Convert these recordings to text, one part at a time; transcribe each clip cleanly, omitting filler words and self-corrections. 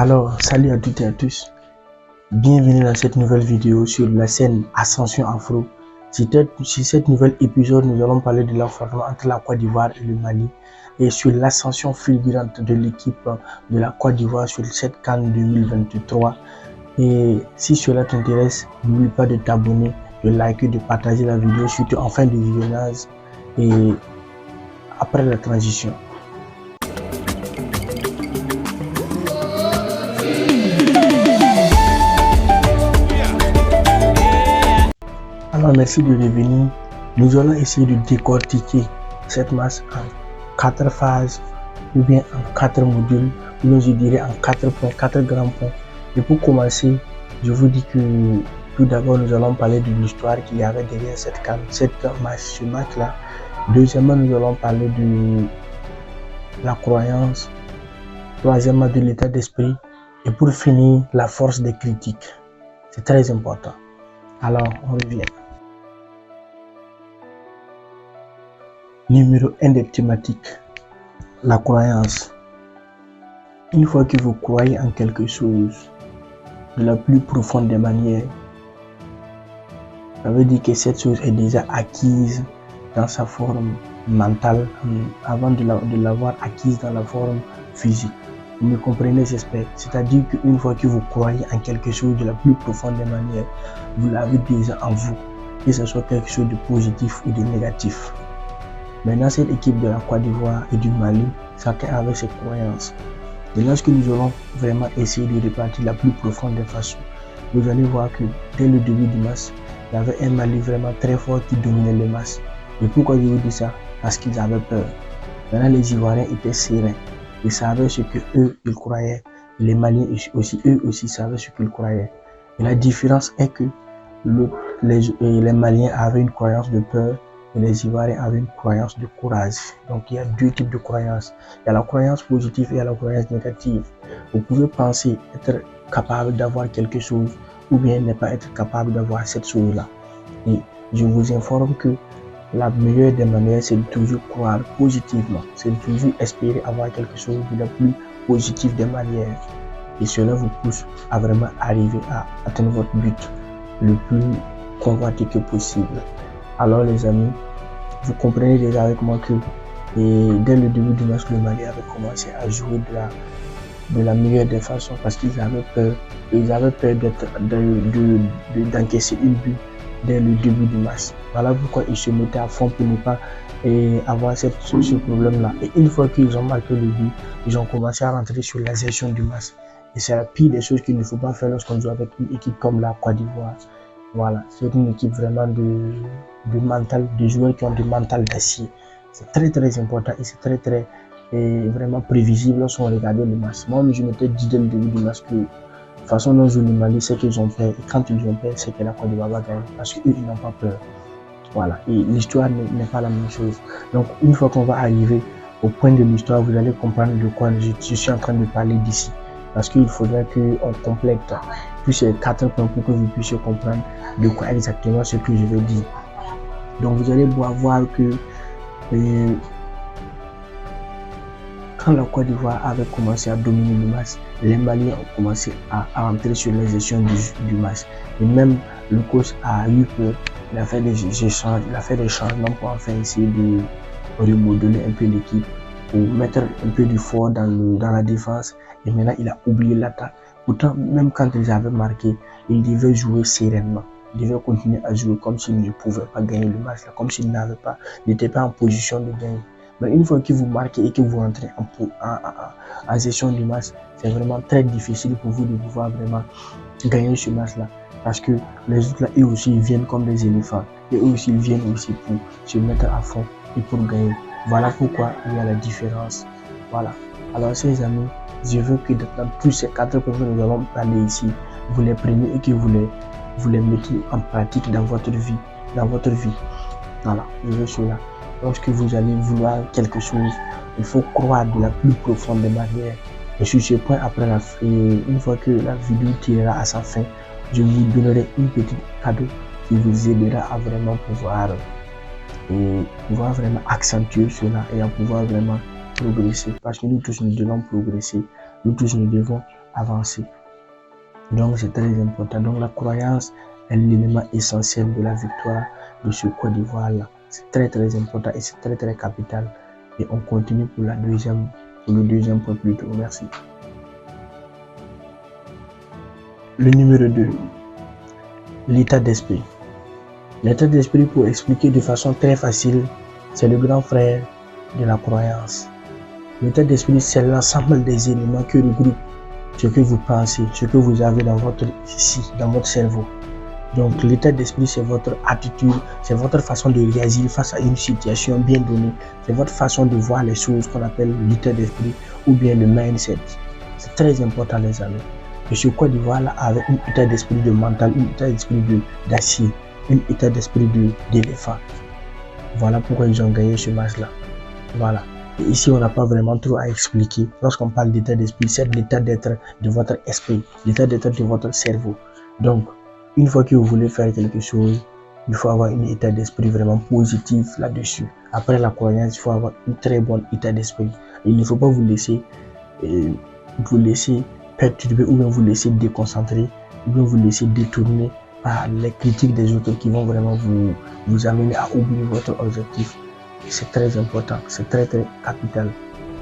Alors, salut à toutes et à tous. Bienvenue dans cette nouvelle vidéo sur la scène Ascension Afro. Sur cet nouvel épisode, nous allons parler de l'affrontement entre la Côte d'Ivoire et le Mali et sur l'ascension fulgurante de l'équipe de la Côte d'Ivoire sur cette CAN 2023. Et si cela t'intéresse, n'oublie pas de t'abonner, de liker, de partager la vidéo, surtout en fin de visionnage et après la transition. Alors merci de revenir. Nous allons essayer de décortiquer cette masse en 4 phases ou bien en 4 modules, ou bien je dirais en 4 points, 4 grands points. Et pour commencer, je vous dis que tout d'abord nous allons parler de l'histoire qu'il y avait derrière cette match, ce match-là. Deuxièmement, nous allons parler de la croyance. Troisièmement, de l'état d'esprit. Et pour finir, la force des critiques. C'est très important. Alors, on revient. Numéro 1 des thématiques, la croyance. Une fois que vous croyez en quelque chose de la plus profonde des manières, ça veut dire que cette chose est déjà acquise dans sa forme mentale avant de l'avoir acquise dans la forme physique. Vous me comprenez, j'espère. C'est-à-dire qu'une fois que vous croyez en quelque chose de la plus profonde des manières, vous l'avez déjà en vous, que ce soit quelque chose de positif ou de négatif. Maintenant, cette équipe de la Côte d'Ivoire et du Mali, chacun avec ses croyances. Et lorsque nous allons vraiment essayer de répartir la plus profonde des façons, vous allez voir que dès le début du match, il y avait un Mali vraiment très fort qui dominait le match. Et pourquoi je vous dis ça? Parce qu'ils avaient peur. Maintenant, les Ivoiriens étaient sereins. Ils savaient ce que eux, ils croyaient. Les Maliens aussi, eux aussi savaient ce qu'ils croyaient. Et la différence est que les Maliens avaient une croyance de peur et les Ivoiriens avaient une croyance de courage. Donc il y a deux types de croyances. Il y a la croyance positive et il y a la croyance négative. Vous pouvez penser être capable d'avoir quelque chose ou bien ne pas être capable d'avoir cette chose-là. Et je vous informe que la meilleure des manières, c'est de toujours croire positivement. C'est de toujours espérer avoir quelque chose de la plus positive des manières. Et cela vous pousse à vraiment arriver à atteindre votre but le plus convoité que possible. Alors les amis, vous comprenez déjà avec moi que dès le début du match, le Mali avait commencé à jouer de la meilleure des façons parce qu'ils avaient peur. Ils avaient peur d'encaisser une but dès le début du match. Voilà pourquoi ils se mettaient à fond pour ne pas avoir ce problème-là. Et une fois qu'ils ont marqué le but, ils ont commencé à rentrer sur la gestion du match. Et c'est la pire des choses qu'il ne faut pas faire lorsqu'on joue avec une équipe comme la Côte d'Ivoire. Voilà, c'est une équipe vraiment de joueurs qui ont du mental d'acier. C'est très très important et c'est très vraiment prévisible lorsqu'on regardait le match. Moi, je m'étais dit dès le début du match que de toute façon, nos joueurs du Mali, c'est qu'ils ont peur. Et quand ils ont peur, c'est que la Côte d'Ivoire va gagner parce qu'eux, ils n'ont pas peur. Voilà, et l'histoire n'est pas la même chose. Donc, une fois qu'on va arriver au point de l'histoire, vous allez comprendre de quoi je suis en train de parler d'ici. Parce qu'il faudrait qu'on complète tous ces 4 points pour que vous puissiez comprendre de quoi exactement ce que je veux dire. Donc vous allez voir que quand la Côte d'Ivoire avait commencé à dominer le match, les Maliens ont commencé à entrer sur la gestion du match. Et même le coach a eu peur, il a fait des changements pour enfin essayer de remodeler un peu l'équipe, pour mettre un peu du fort dans la défense. Et maintenant, il a oublié l'attaque. Pourtant, même quand ils avaient marqué, ils devaient jouer sereinement. Ils devaient continuer à jouer comme s'ils ne pouvaient pas gagner le match, comme s'ils n'étaient pas en position de gagner. Mais une fois que vous marquez et que vous rentrez en gestion du match, c'est vraiment très difficile pour vous de pouvoir vraiment gagner ce match-là. Parce que les autres là, eux aussi, ils viennent comme des éléphants. Et eux aussi, ils viennent aussi pour se mettre à fond et pour gagner. Voilà pourquoi il y a la différence. Voilà. Alors, ces amis, je veux que dans tous ces 4 points que nous allons parler ici, vous les preniez et que vous les mettiez en pratique dans votre vie. Voilà, je veux cela. Lorsque vous allez vouloir quelque chose, il faut croire de la plus profonde des manières. Et sur ce point, une fois que la vidéo tirera à sa fin, je vous donnerai une petite cadeau qui vous aidera à vraiment pouvoir vraiment accentuer cela et à pouvoir vraiment progresser. Parce que nous tous, nous devons progresser. Nous tous, nous devons avancer. Donc c'est très important. Donc la croyance est l'élément essentiel de la victoire de ce Côte d'Ivoire là. C'est très important et c'est très capital. Et on continue pour le deuxième point plus tôt. Merci. Le numéro 2, l'état d'esprit. L'état d'esprit, pour expliquer de façon très facile, c'est le grand frère de la croyance. L'état d'esprit, c'est l'ensemble des éléments qui regroupent ce que vous pensez, ce que vous avez dans votre cerveau. Donc l'état d'esprit, c'est votre attitude, c'est votre façon de réagir face à une situation bien donnée, c'est votre façon de voir les choses qu'on appelle l'état d'esprit ou bien le mindset. C'est très important les amis. Et ce Côte d'Ivoire là avait un état d'esprit de mental, un état d'esprit d'acier, un état d'esprit d'éléphant. Voilà pourquoi ils ont gagné ce match là. Voilà. Et ici, on n'a pas vraiment trop à expliquer. Lorsqu'on parle d'état d'esprit, c'est l'état d'être de votre esprit, l'état d'être de votre cerveau. Donc, une fois que vous voulez faire quelque chose, il faut avoir un état d'esprit vraiment positif là-dessus. Après la croyance, il faut avoir un très bon état d'esprit. Il ne faut pas vous laisser perturber ou bien vous laisser déconcentrer ou bien vous laisser détourner par les critiques des autres qui vont vraiment vous amener à oublier votre objectif. C'est très important, c'est très capital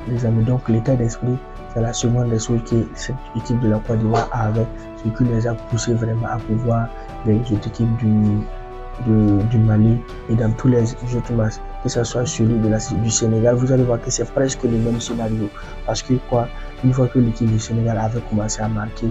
les amis. Donc l'état d'esprit, c'est la seconde des choses que cette équipe de la Côte d'Ivoire avait, ce qui les a poussés vraiment à pouvoir les autres équipes du Mali et dans tous les autres matchs, que ce soit celui du Sénégal. Vous allez voir que c'est presque le même scénario, parce que une fois que l'équipe du Sénégal avait commencé à marquer,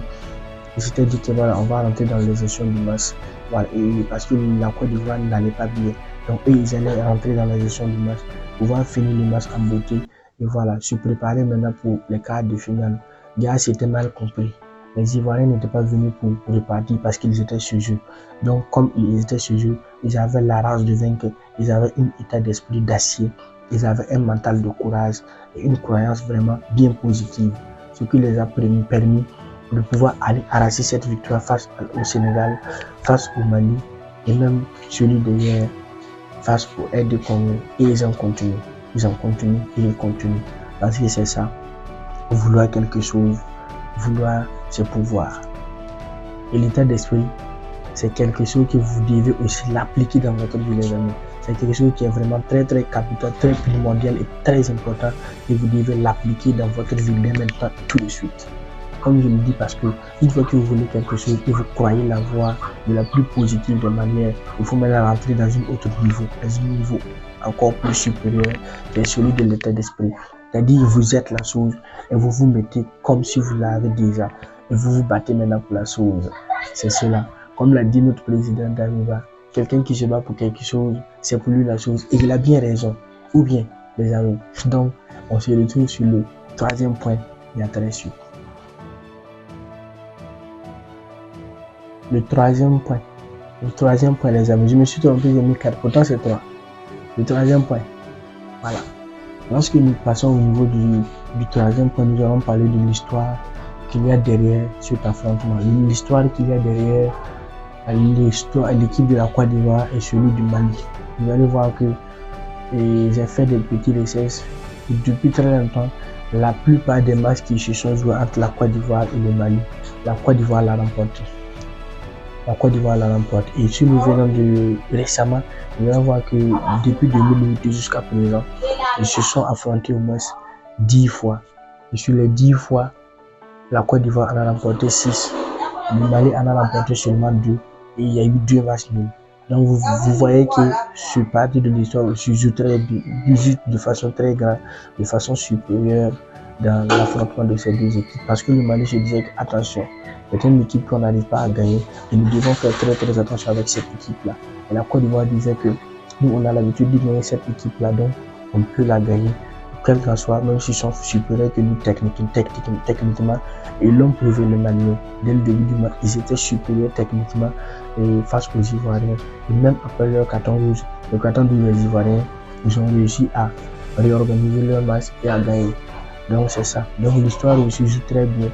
ils s'étaient dit que voilà, on va rentrer dans les gestions du match, voilà, et parce que la Côte d'Ivoire n'allait pas bien. Donc eux, ils allaient rentrer dans la gestion du match, pouvoir finir le match en beauté et voilà, se préparer maintenant pour les quarts de finale. Gars, c'était mal compris. Les Ivoiriens n'étaient pas venus pour repartir parce qu'ils étaient sur jeu. Donc comme ils étaient sur jeu, ils avaient la rage de vaincre, ils avaient un état d'esprit d'acier, ils avaient un mental de courage et une croyance vraiment bien positive. Ce qui les a permis de pouvoir aller arracher cette victoire face au Sénégal, face au Mali et même celui de hier face au aide Congo. Et ils ont continué et ils continuent parce que c'est ça, vouloir quelque chose, vouloir c'est pouvoir. Et l'état d'esprit, c'est quelque chose que vous devez aussi l'appliquer dans votre vie les amis. C'est quelque chose qui est vraiment très capital, très primordial et très important et vous devez l'appliquer dans votre vie dès maintenant tout de suite. Comme je le dis, parce que une fois que vous voulez quelque chose et vous croyez l'avoir de la plus positive de manière, il faut maintenant rentrer dans un autre niveau, dans un niveau encore plus supérieur, c'est celui de l'état d'esprit. C'est-à-dire vous êtes la chose et vous vous mettez comme si vous l'avez déjà et vous vous battez maintenant pour la chose. C'est cela. Comme l'a dit notre président Damiba, quelqu'un qui se bat pour quelque chose, c'est pour lui la chose et il a bien raison. Ou bien, les amis. Donc, on se retrouve sur le troisième point et à très suite. Le troisième point les amis, je me suis trompé, j'ai mis 4, pourtant c'est 3. Le troisième point, voilà. Lorsque nous passons au niveau du troisième point, nous allons parler de l'histoire qu'il y a derrière cet affrontement. L'histoire qu'il y a derrière l'équipe de la Côte d'Ivoire et celui du Mali. Vous allez voir que j'ai fait des petits recherches depuis très longtemps. La plupart des matchs qui se sont joués entre la Côte d'Ivoire et le Mali, la Côte d'Ivoire l'a remporté. Et si nous venons de récemment, nous allons voir que depuis 2008 jusqu'à présent, ils se sont affrontés au moins 10 fois. Et sur les 10 fois, la Côte d'Ivoire en a remporté 6. Le Mali en a remporté seulement 2. Et il y a eu 2 matchs nuls. Donc vous voyez que ce parti de l'histoire se joue de façon très grande, de façon supérieure dans l'affrontement de ces deux équipes. Parce que le Mali se disait que, attention, c'est une équipe qu'on n'arrive pas à gagner et nous devons faire très attention avec cette équipe-là. Et la Côte d'Ivoire disait que nous, on a l'habitude de gagner cette équipe-là, donc on peut la gagner, quel qu'en soit, même s'ils sont supérieurs que nous techniquement. Et ils l'ont prouvé le Mali. Dès le début du match, ils étaient supérieurs techniquement et face aux Ivoiriens. Et même après leur carton rouge, le carton rouge des Ivoiriens, ils ont réussi à réorganiser leur match et à gagner. Donc c'est ça. Donc l'histoire aussi joue très bien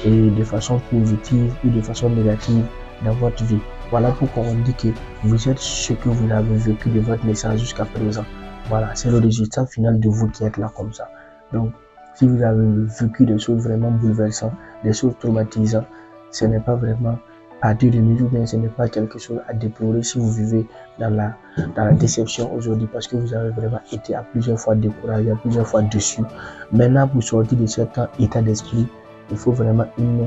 et de façon positive ou de façon négative dans votre vie. Voilà pourquoi on dit que vous êtes ce que vous avez vécu de votre naissance jusqu'à présent. Voilà, c'est le résultat final de vous qui êtes là comme ça. Donc si vous avez vécu des choses vraiment bouleversantes, des choses traumatisantes, ce n'est pas vraiment partie de nous, ou bien ce n'est pas quelque chose à déplorer si vous vivez dans la déception aujourd'hui, parce que vous avez vraiment été à plusieurs fois découragé, à plusieurs fois déçu. Maintenant, pour sortir de cet état d'esprit, il faut vraiment une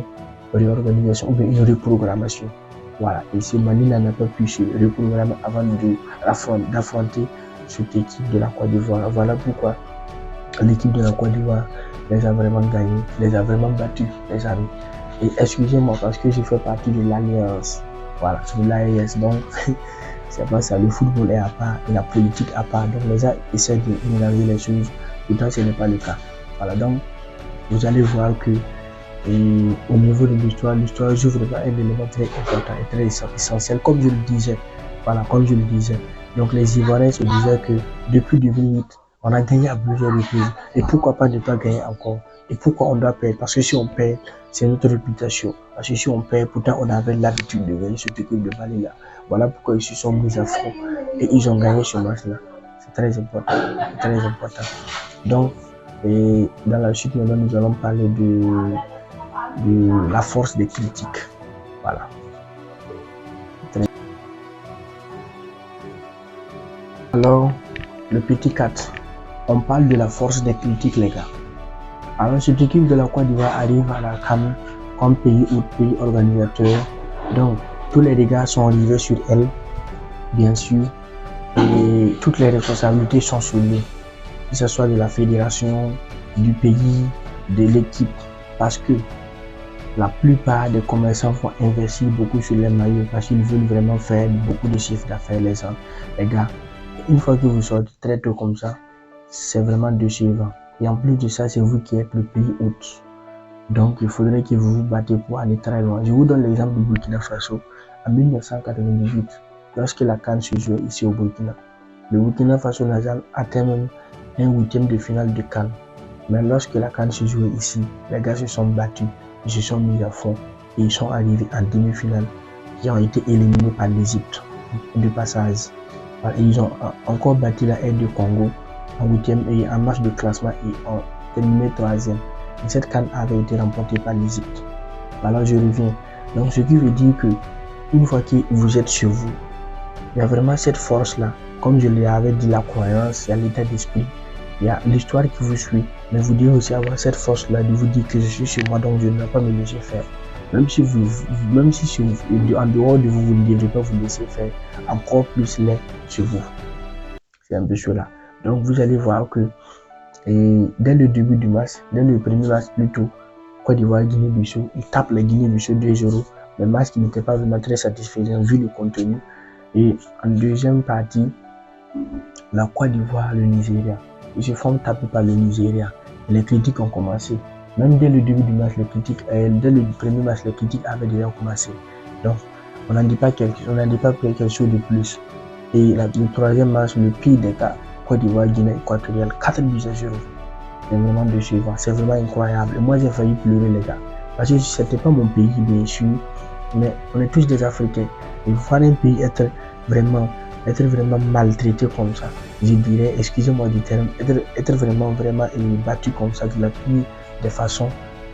réorganisation ou bien une reprogrammation. Voilà, et ce Manila n'a pas pu se reprogrammer avant d'affronter cette équipe de la Côte d'Ivoire. Voilà pourquoi l'équipe de la Côte d'Ivoire les a vraiment gagnés, les a vraiment battus, les amis. Et excusez-moi parce que je fais partie de l'Alliance. Voilà, de l'AES. Donc, c'est pas ça. Le football est à part et la politique à part. Donc, les gens essaient de mélanger les choses. Pourtant, ce n'est pas le cas. Voilà, donc, vous allez voir que au niveau de l'histoire joue vraiment un élément très important et très essentiel, comme je le disais. Voilà, comme je le disais. Donc, les Ivoiriens se disaient que depuis 2008, on a gagné à plusieurs reprises. Et pourquoi pas ne pas gagner encore? Et pourquoi on doit perdre? Parce que si on perd, c'est notre réputation. Parce que si on perd, pourtant on avait l'habitude de gagner cette équipe de Mali là. Voilà pourquoi ils se sont mis à fond et ils ont gagné ce match-là. C'est très important. C'est très important. Donc, et dans la suite, maintenant, nous allons parler de la force des critiques. Voilà. Alors, le petit 4. On parle de la force des critiques, les gars. Alors, cette équipe de la Côte d'Ivoire arrive à la CAN comme pays organisateur. Donc, tous les dégâts sont arrivés sur elle, bien sûr. Et toutes les responsabilités sont sur lui. Que ce soit de la fédération, du pays, de l'équipe. Parce que la plupart des commerçants vont investir beaucoup sur les maillots parce qu'ils veulent vraiment faire beaucoup de chiffres d'affaires, les gars. Une fois que vous sortez très tôt comme ça, c'est vraiment décevant. Et en plus de ça, c'est vous qui êtes le pays hôte. Donc, il faudrait que vous vous battez pour aller très loin. Je vous donne l'exemple du Burkina Faso. En 1998, lorsque la CAN se jouait ici au Burkina, le Burkina Faso n'a jamais atteint même un huitième de finale de CAN. Mais lorsque la CAN se jouait ici, les gars se sont battus, ils se sont mis à fond et ils sont arrivés en demi-finale. Ils ont été éliminés par l'Égypte de passage. Ils ont encore battu la R de Congo en huitième et en match de classement et ont terminé troisième. Cette CAN avait été remportée par l'Égypte. Alors je reviens. Donc ce qui veut dire que une fois que vous êtes chez vous, il y a vraiment cette force-là. Comme je l'avais dit, la croyance, il y a l'état d'esprit, il y a l'histoire qui vous suit. Mais vous devez aussi avoir cette force-là de vous dire que je suis chez moi, donc je ne vais pas me laisser faire. Même si en dehors de vous, vous ne devez pas vous laisser faire, encore plus les chez vous. C'est un peu cela. Donc vous allez voir que dès le début du match, dès le premier match plutôt, Côte d'Ivoire, Guinée-Bissau, ils tapent la Guinée-Bissau 2-0. Le match qui n'était pas vraiment très satisfaisant vu le contenu. Et en deuxième partie, la Côte d'Ivoire, le Nigeria. Ils se font taper par le Nigeria. Et les critiques ont commencé. Même dès le début du match, dès le premier match, les critiques avaient déjà commencé. Donc, on n'en dit pas quelque chose de plus. Et le troisième match, le pire des cas, Côte d'Ivoire, Guinée équatoriale, 4-0. C'est vraiment décevant, c'est vraiment incroyable. Et moi, j'ai failli pleurer, les gars. Parce que c'était pas mon pays, bien sûr, mais on est tous des Africains. Et voir un pays être vraiment maltraité comme ça, je dirais, excusez-moi du terme, être vraiment battu comme ça de la pire des façons,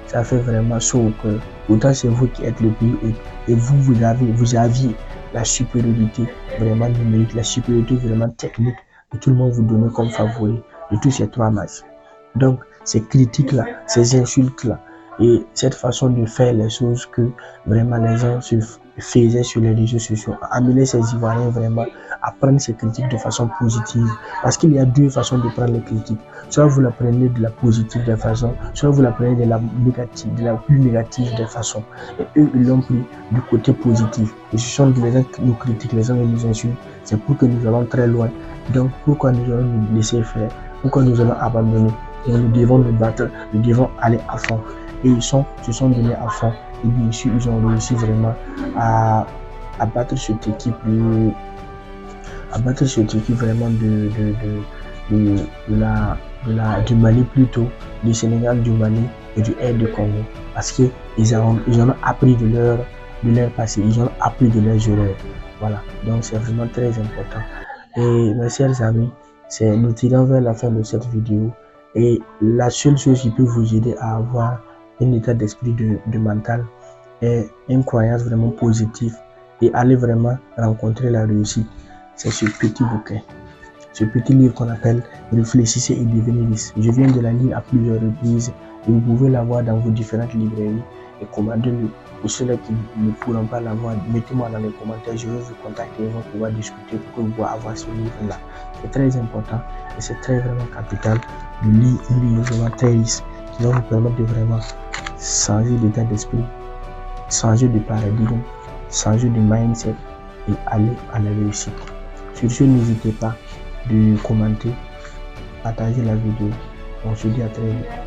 ça fait vraiment chaud au cœur. Autant c'est vous qui êtes le pays et vous aviez la supériorité vraiment numérique, la supériorité vraiment technique que tout le monde vous donnait comme favori de tous ces trois matchs. Donc, ces critiques-là, ces insultes-là, et cette façon de faire les choses que vraiment les gens se faisaient sur les réseaux sociaux, amener ces Ivoiriens vraiment à prendre ces critiques de façon positive. Parce qu'il y a deux façons de prendre les critiques. Soit vous la prenez de la positive des façons, soit vous la prenez de la plus négative des façons. Et eux, ils l'ont pris du côté positif. Et ce sont les gens qui nous critiquent, les gens qui nous insultent. C'est pour que nous allons très loin. Donc, pourquoi nous allons nous laisser faire? Pourquoi nous allons abandonner? Et nous devons nous battre, nous devons aller à fond. Et ils se sont donnés à fond. Et bien sûr, ils ont réussi vraiment à battre cette équipe vraiment du Mali plutôt, du Sénégal, du Mali et du R de Congo. Parce qu'ils ont appris de leur passé, ils ont appris de leurs erreurs. Voilà, donc c'est vraiment très important. Et mes chers amis, nous tirons vers la fin de cette vidéo. Et la seule chose qui peut vous aider à avoir un état d'esprit de mental est une croyance vraiment positive et aller vraiment rencontrer la réussite. C'est ce petit bouquin, ce petit livre qu'on appelle Réfléchissez et devenez riche. Je viens de la lire à plusieurs reprises et vous pouvez l'avoir dans vos différentes librairies et commandez-le. Pour ceux qui ne pourront pas l'avoir, mettez-moi dans les commentaires, je vais vous contacter et on va pouvoir discuter pour que vous puissiez avoir ce livre-là. C'est très important et c'est très vraiment capital de lire un livre vraiment très riche qui va vous permettre de vraiment changer d'état d'esprit, changer de paradigme, changer de mindset et aller à la réussite. Sur ce, n'hésitez pas de commenter, partager la vidéo. On se dit à très vite.